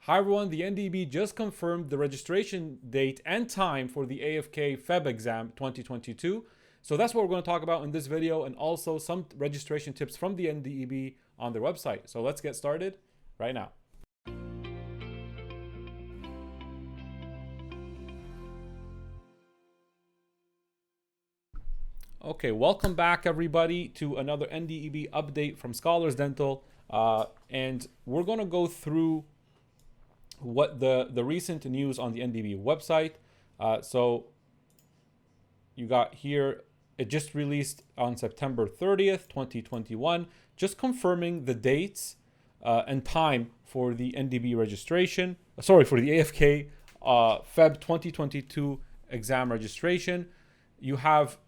Hi everyone, the NDEB just confirmed the registration date and time for the AFK Feb exam 2022. So that's what we're going to talk about in this video, and also some registration tips from the NDEB on their website. So let's get started right now. Okay, welcome back everybody to another NDEB update from Scholars Dental. And we're going to go through what the recent news on the NDEB website. So you got here, it just released on September 30th, 2021, just confirming the dates and time for the NDEB registration, for the AFK Feb 2022 exam registration. You have,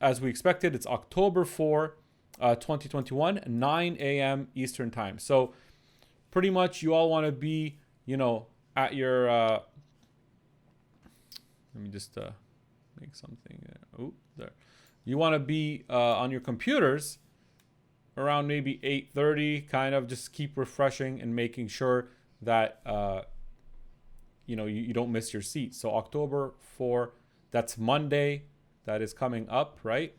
as we expected, it's October 4, 2021, 9 a.m. Eastern time. So pretty much you all want to be, at your, let me just make something, there. You want to be on your computers around maybe 8:30, kind of just keep refreshing and making sure that, you don't miss your seat. So October 4, that's Monday, that is coming up, right?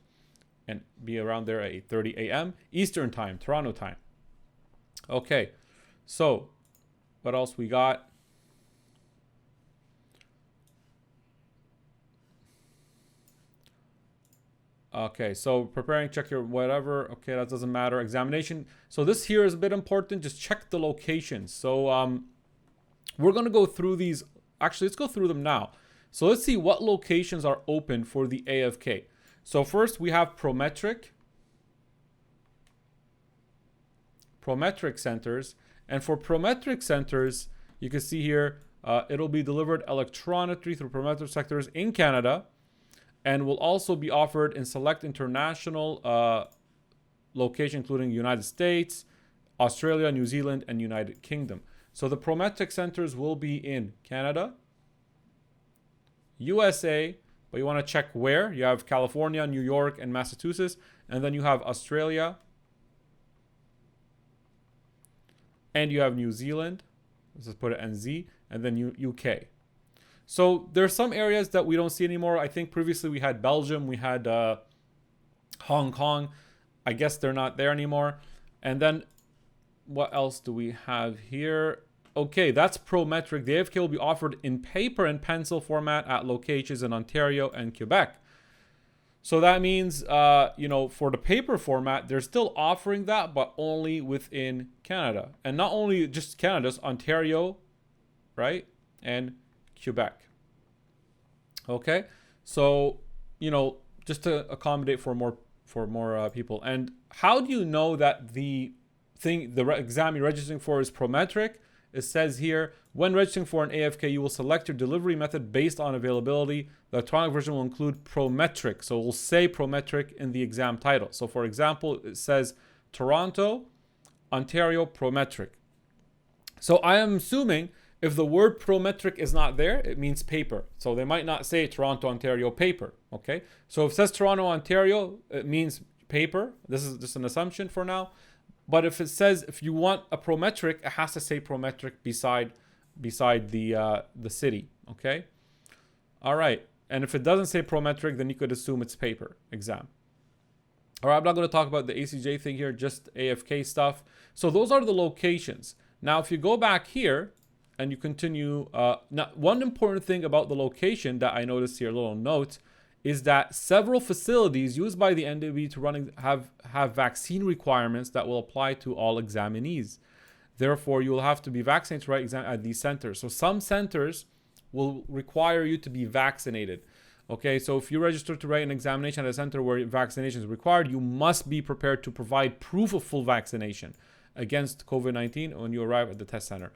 And be around there at 8:30 a.m. Eastern time, Toronto time. Okay, so what else we got? Okay, so preparing, check your whatever. Okay, that doesn't matter. Examination. So this here is a bit important. Just check the locations. So we're going to go through these. Actually, let's go through them now. So let's see what locations are open for the AFK. So first we have Prometric centers. And for Prometric centers, you can see here, it'll be delivered electronically through Prometric sectors in Canada, and will also be offered in select international locations, including United States, Australia, New Zealand, and United Kingdom. So the Prometric centers will be in Canada, USA, but you want to check where. You have California, New York, and Massachusetts, and then you have Australia, and you have New Zealand. Let's just put it NZ, and then UK. So there's some areas that we don't see anymore. I think previously we had Belgium, we had Hong Kong. I guess they're not there anymore. And then what else do we have here? Okay, that's Prometric. The AFK will be offered in paper and pencil format at locations in Ontario and Quebec. So that means, for the paper format, they're still offering that, but only within Canada. And not only just Canada's, Ontario, right? And Quebec. Okay, so, just to accommodate for more people. And how do you know that the exam you're registering for is Prometric? It says here, when registering for an AFK, you will select your delivery method based on availability. The electronic version will include Prometric. So we'll say Prometric in the exam title. So for example, it says Toronto, Ontario, Prometric. So I am assuming if the word Prometric is not there, it means paper. So they might not say Toronto, Ontario, paper. Okay. So if it says Toronto, Ontario, it means paper. This is just an assumption for now. But if it says, if you want a Prometric, it has to say Prometric beside the city. Okay. All right. And if it doesn't say Prometric, then you could assume it's paper exam. All right. I'm not going to talk about the ACJ thing here, just AFK stuff. So those are the locations. Now, if you go back here and you continue, now one important thing about the location that I noticed here, a little note, is that several facilities used by the NDEB to have vaccine requirements that will apply to all examinees. Therefore, you will have to be vaccinated to write exam at these centers. So some centers will require you to be vaccinated. Okay, so if you register to write an examination at a center where vaccination is required, you must be prepared to provide proof of full vaccination against COVID-19 when you arrive at the test center.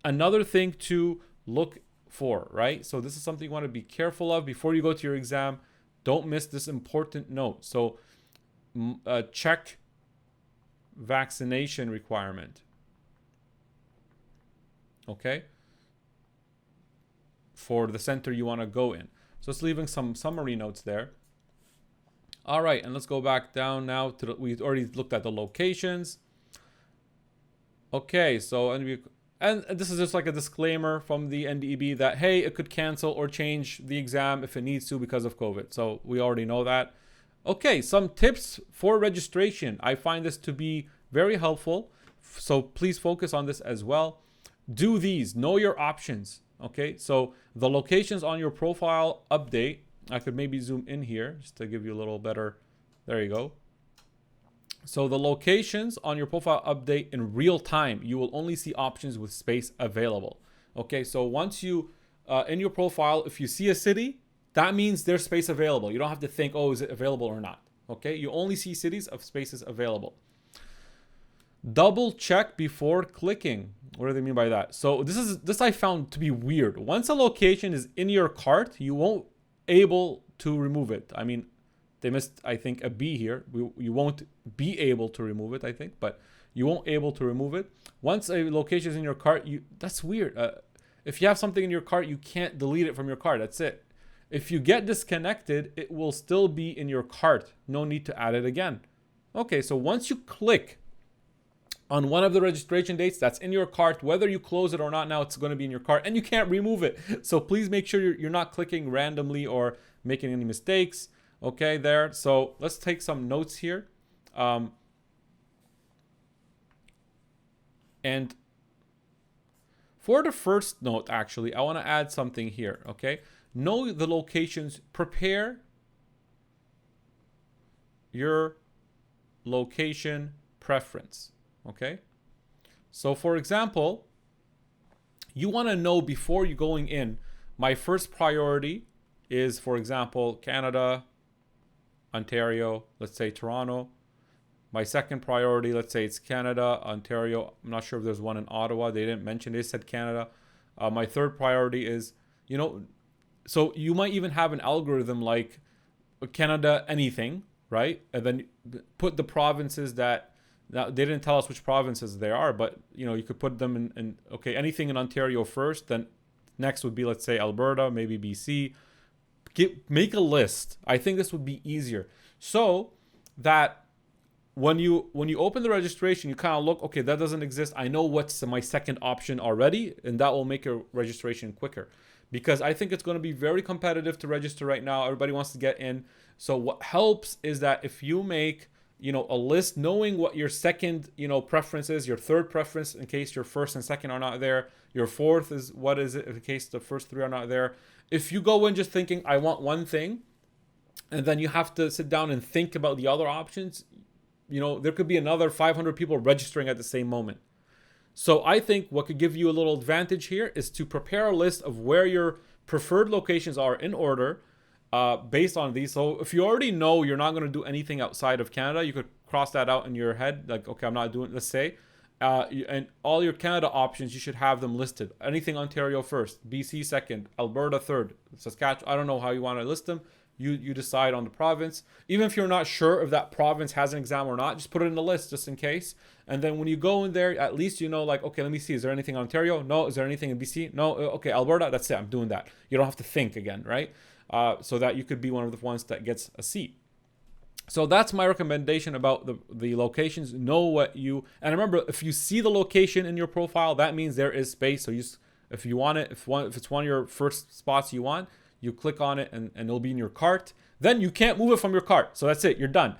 Another thing to look for, right? So this is something you want to be careful of before you go to your exam. Don't miss this important note. So check vaccination requirement. Okay? For the center you want to go in. So it's leaving some summary notes there. All right, and let's go back down now to we already looked at the locations. Okay, so And this is just like a disclaimer from the NDEB that, hey, it could cancel or change the exam if it needs to because of COVID. So we already know that. Okay, some tips for registration. I find this to be very helpful. So please focus on this as well. Do these, know your options. Okay, so the locations on your profile update, I could maybe zoom in here just to give you a little better. There you go. So the locations on your profile update in real time, you will only see options with space available. Okay, so once you, in your profile, if you see a city, that means there's space available. You don't have to think, oh, is it available or not? Okay, you only see cities of spaces available. Double check before clicking. What do they mean by that? So this I found to be weird. Once a location is in your cart, you won't able to remove it. I mean, they missed, I think, a B here. You won't be able to remove it, I think, but you won't able to remove it. Once a location is in your cart, that's weird. If you have something in your cart, you can't delete it from your cart. That's it. If you get disconnected, it will still be in your cart. No need to add it again. Okay, so once you click on one of the registration dates that's in your cart, whether you close it or not, now it's going to be in your cart and you can't remove it. So please make sure you're not clicking randomly or making any mistakes. Okay, there. So let's take some notes here. And for the first note, actually, I want to add something here. Okay, know the locations. Prepare your location preference. Okay, so for example, you want to know before you going in, my first priority is, for example, Canada, Ontario, let's say Toronto. My second priority, let's say it's Canada, Ontario. I'm not sure if there's one in Ottawa. They didn't mention, they said Canada. My third priority is, so you might even have an algorithm like Canada anything, right? And then put the provinces that, now they didn't tell us which provinces they are, but you could put them in okay, anything in Ontario first, then next would be, let's say, Alberta, maybe BC. Make a list. I think this would be easier, so that when you open the registration, you kind of look, okay, that doesn't exist. I know what's my second option already, and that will make your registration quicker. Because I think it's going to be very competitive to register right now. Everybody wants to get in. So what helps is that if you make a list, knowing what your second, preference is, your third preference in case your first and second are not there, your fourth is what is it in case the first three are not there. If you go in just thinking, I want one thing, and then you have to sit down and think about the other options, there could be another 500 people registering at the same moment. So I think what could give you a little advantage here is to prepare a list of where your preferred locations are in order, based on these. So if you already know you're not going to do anything outside of Canada, you could cross that out in your head. Like, okay, I'm not doing, let's say, and all your Canada options, you should have them listed. Anything Ontario first, BC second, Alberta third, Saskatchewan. I don't know how you want to list them. You decide on the province. Even if you're not sure if that province has an exam or not, just put it in the list just in case. And then when you go in there, at least like, okay, let me see. Is there anything in Ontario? No. Is there anything in BC? No. Okay, Alberta. That's it. I'm doing that. You don't have to think again, right? So that you could be one of the ones that gets a seat. So that's my recommendation about the locations. Know what and remember, if you see the location in your profile, that means there is space. So if you want it, if it's one of your first spots you want, you click on it and it'll be in your cart. Then you can't move it from your cart. So that's it. You're done.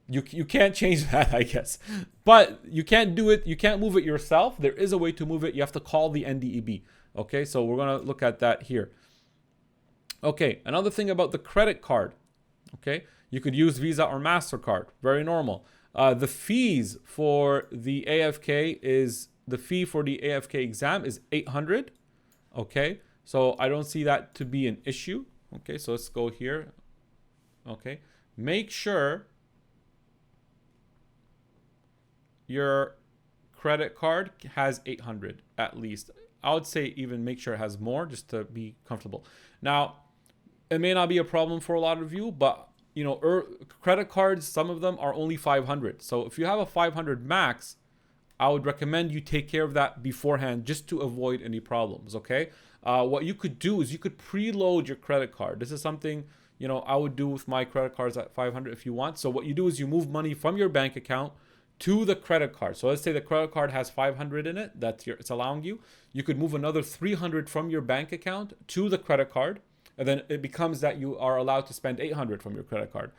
You can't change that, I guess. But you can't do it. You can't move it yourself. There is a way to move it. You have to call the NDEB. Okay, so we're going to look at that here. Okay, another thing about the credit card. Okay, you could use Visa or MasterCard. Very normal. The fees for the AFK the fee for the AFK exam is $800. Okay. So I don't see that to be an issue. Okay, so let's go here. Okay, make sure your credit card has 800 at least. I would say even make sure it has more just to be comfortable. Now, it may not be a problem for a lot of you, but credit cards, some of them are only 500. So if you have a 500 max, I would recommend you take care of that beforehand just to avoid any problems. Okay. What you could do is you could preload your credit card. This is something, I would do with my credit cards at 500 if you want. So what you do is you move money from your bank account to the credit card. So let's say the credit card has 500 in it, it's allowing you. You could move another 300 from your bank account to the credit card, and then it becomes that you are allowed to spend 800 from your credit card.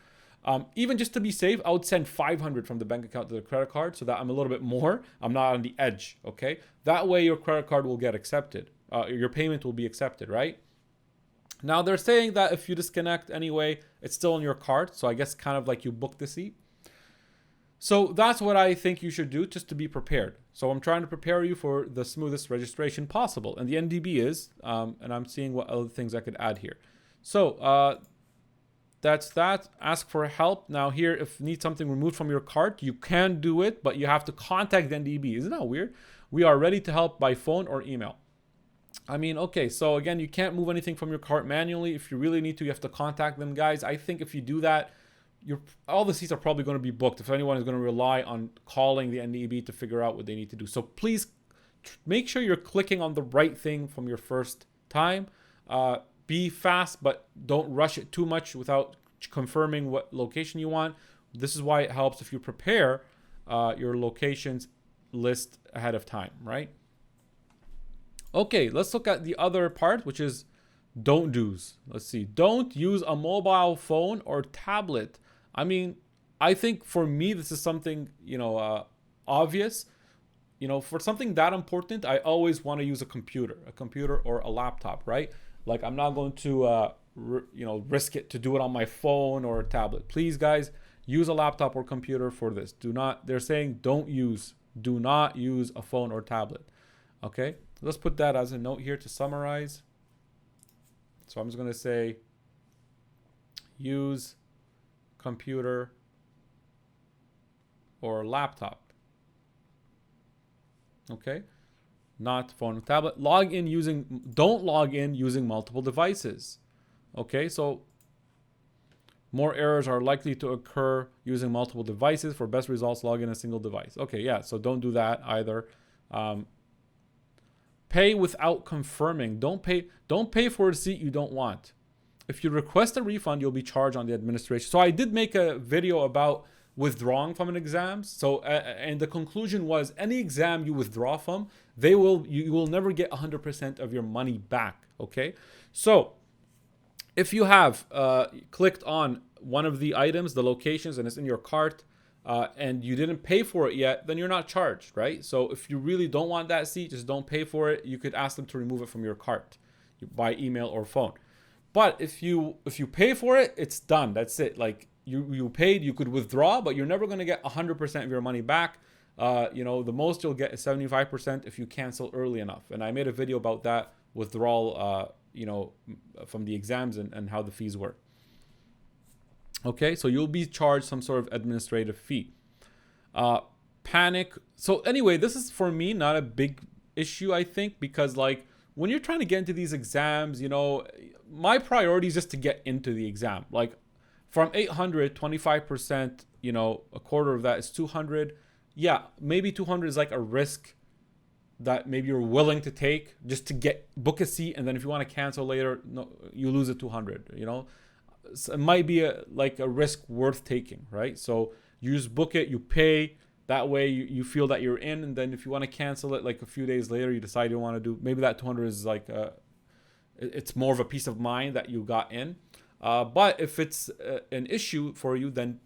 Even just to be safe, I would send 500 from the bank account to the credit card so that I'm a little bit more. I'm not on the edge, okay? That way your credit card will get accepted. Your payment will be accepted, right? Now they're saying that if you disconnect anyway, it's still on your card. So I guess kind of like you booked the seat. So that's what I think you should do just to be prepared. So I'm trying to prepare you for the smoothest registration possible. And the NDB is, and I'm seeing what other things I could add here. So that's that. Ask for help. Now here, if you need something removed from your cart, you can do it, but you have to contact the NDEB. Isn't that weird? We are ready to help by phone or email. I mean, okay, so again, you can't move anything from your cart manually. If you really need to, you have to contact them, guys. I think if you do that, all the seats are probably going to be booked if anyone is going to rely on calling the NDEB to figure out what they need to do. So please make sure you're clicking on the right thing from your first time. Be fast, but don't rush it too much without confirming what location you want. This is why it helps if you prepare your locations list ahead of time, right? Okay, let's look at the other part, which is don't do's. Let's see. Don't use a mobile phone or tablet. I mean, I think for me, this is something, obvious. For something that important, I always want to use a computer or a laptop, right? Like I'm not going to, risk it to do it on my phone or a tablet. Please, guys, use a laptop or computer for this. They're saying do not use a phone or tablet. Okay, let's put that as a note here to summarize. So I'm just going to say use computer or laptop. Okay, not phone or tablet. Don't log in using multiple devices. Okay, so more errors are likely to occur using multiple devices. For best results, log in a single device. Okay, yeah, so don't do that either. Pay without confirming. Don't pay for a seat you don't want. If you request a refund, you'll be charged on the administration. So I did make a video about withdrawing from an exam. So and the conclusion was any exam you withdraw from, you will never get 100% of your money back. Okay, so if you have clicked on one of the items, the locations, and it's in your cart, and you didn't pay for it yet, then you're not charged, right? So if you really don't want that seat, just don't pay for it. You could ask them to remove it from your cart by email or phone. But if you pay for it, it's done. That's it. Like you paid, you could withdraw, but you're never going to get 100% of your money back. The most you'll get is 75% if you cancel early enough. And I made a video about that withdrawal, from the exams and how the fees work. Okay, so you'll be charged some sort of administrative fee. Panic. So anyway, this is for me not a big issue, I think, because like when you're trying to get into these exams, my priority is just to get into the exam. Like from 800, 25%, a quarter of that is 200. Yeah, maybe 200 is like a risk that maybe you're willing to take just to book a seat, and then if you want to cancel later, no, you lose the 200. So it might be a risk worth taking, right? So you just book it, you pay. That way you feel that you're in, and then if you want to cancel it like a few days later, you decide you want to do, maybe that 200 is like it's more of a peace of mind that you got in. But if it's an issue for you, then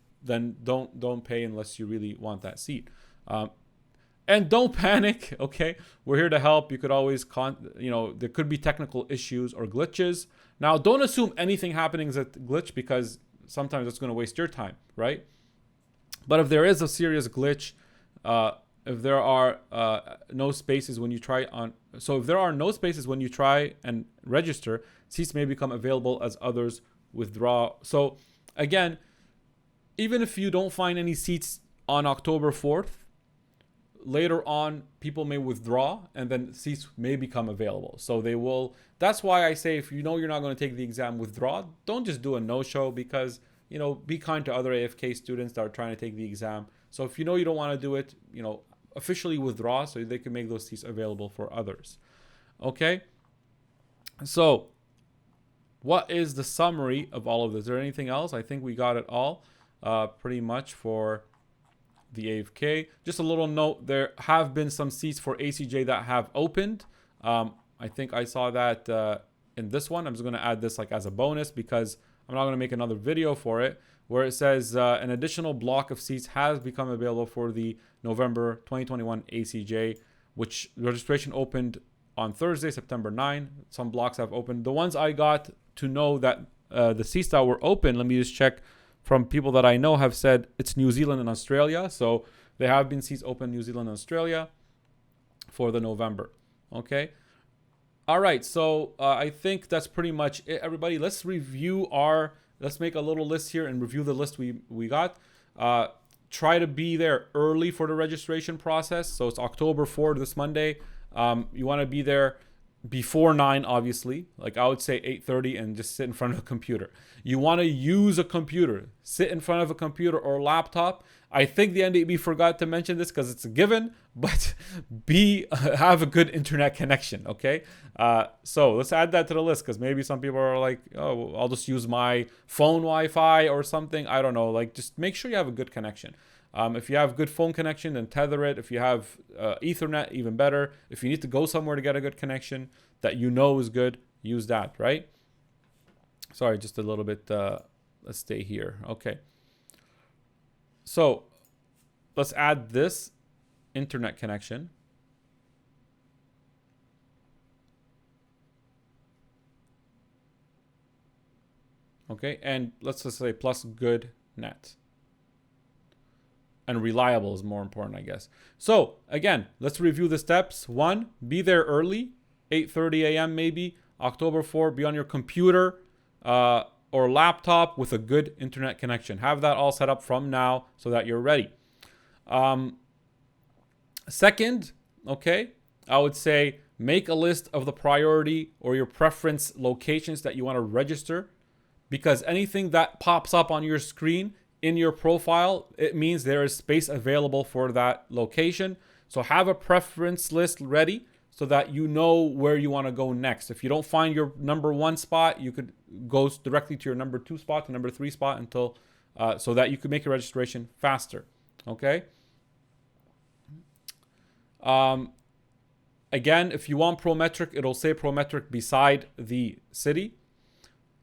don't pay unless you really want that seat. And don't panic, okay? We're here to help. You could always, there could be technical issues or glitches. Now, don't assume anything happening is a glitch, because sometimes it's going to waste your time, right? But if there is a serious glitch, if there are no spaces when you try and register, seats may become available as others withdraw. So again, even if you don't find any seats on October 4th, later on people may withdraw and then seats may become available. So that's why I say, if you're not going to take the exam, withdraw. Don't just do a no-show, because be kind to other AFK students that are trying to take the exam. So if you don't want to do it, officially withdraw so they can make those seats available for others. Okay, so what is the summary of all of this? Is there anything else? I think we got it all pretty much for the AFK. Just a little note, there have been some seats for ACJ that have opened. I think I saw that in this one. I'm just going to add this like as a bonus because I'm not going to make another video for it, where it says an additional block of seats has become available for the November 2021 ACJ, which registration opened on Thursday, September 9. Some blocks have opened. The ones I got to know that the seats that were open, let me just check from people that I know, have said it's New Zealand and Australia. So there have been seats open New Zealand and Australia for the November. Okay. All right. So I think that's pretty much it, everybody. Let's review let's make a little list here and review the list we got. Try to be there early for the registration process. So it's October 4th, this Monday. You want to be there before 9, obviously. Like I would say 8:30 and just sit in front of a computer. You want to use a computer. Sit in front of a computer or laptop. I think the NDEB forgot to mention this because it's a given, but have a good internet connection, okay? So let's add that to the list because maybe some people are like, oh, I'll just use my phone Wi-Fi or something. I don't know. Like just make sure you have a good connection. If you have good phone connection, then tether it. If you have Ethernet, even better. If you need to go somewhere to get a good connection that you know is good, use that, right? Sorry, just a little bit. Let's stay here. Okay. So let's add this internet connection. Okay, and let's just say plus good net. And reliable is more important, I guess. So again, let's review the steps. 1, be there early, 8:30 a.m. maybe, October 4, be on your computer or laptop with a good internet connection. Have that all set up from now so that you're ready. Second, okay, I would say make a list of the priority or your preference locations that you want to register, because anything that pops up on your screen in your profile, it means there is space available for that location. So have a preference list ready so that you know where you want to go next. If you don't find your number 1 spot, you could go directly to your number 2 spot, to number 3 spot until so that you could make your registration faster. Okay. Again, if you want Prometric, it'll say Prometric beside the city.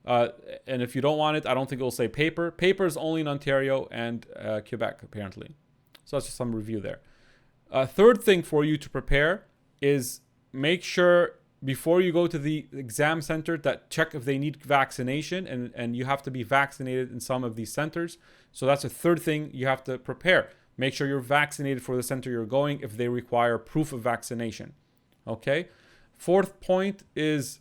And if you don't want it, I don't think it'll say paper. Paper is only in Ontario and Quebec, apparently. So that's just some review there. Third thing for you to prepare is make sure before you go to the exam center that check if they need vaccination, and you have to be vaccinated in some of these centers. So that's a third thing you have to prepare. Make sure you're vaccinated for the center you're going if they require proof of vaccination. Okay. Fourth point is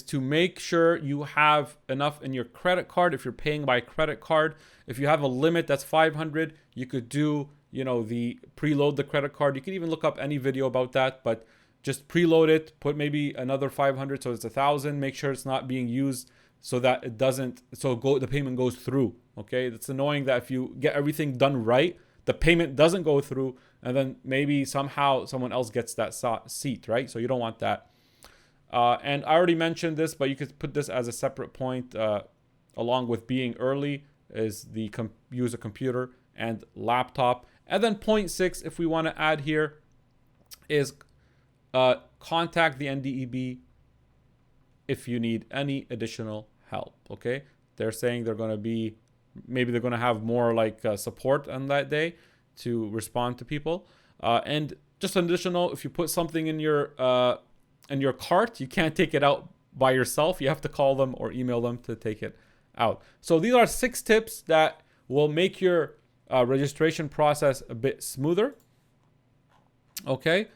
to make sure you have enough in your credit card. If you're paying by credit card, if you have a limit that's 500, you could do, the preload the credit card. You can even look up any video about that, but just preload it, put maybe another 500. So it's 1,000, make sure it's not being used so that it doesn't, the payment goes through. Okay. It's annoying that if you get everything done right, the payment doesn't go through and then maybe somehow someone else gets that seat, right? So you don't want that. And I already mentioned this, but you could put this as a separate point along with being early is the use a computer and laptop. And then point 6, if we want to add here, is contact the NDEB if you need any additional help. Okay, they're saying they're going to be, maybe they're going to have more like support on that day to respond to people. And just an additional, if you put something in your cart, you can't take it out by yourself. You have to call them or email them to take it out. So these are 6 tips that will make your registration process a bit smoother. Okay.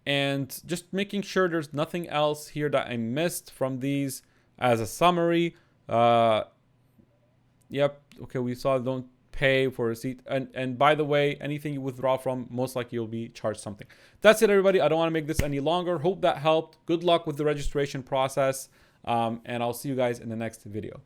And just making sure there's nothing else here that I missed from these as a summary. Yep. Okay. We saw don't pay for a receipt. And by the way, anything you withdraw from, most likely you'll be charged something. That's it, everybody. I don't want to make this any longer. Hope that helped. Good luck with the registration process. And I'll see you guys in the next video.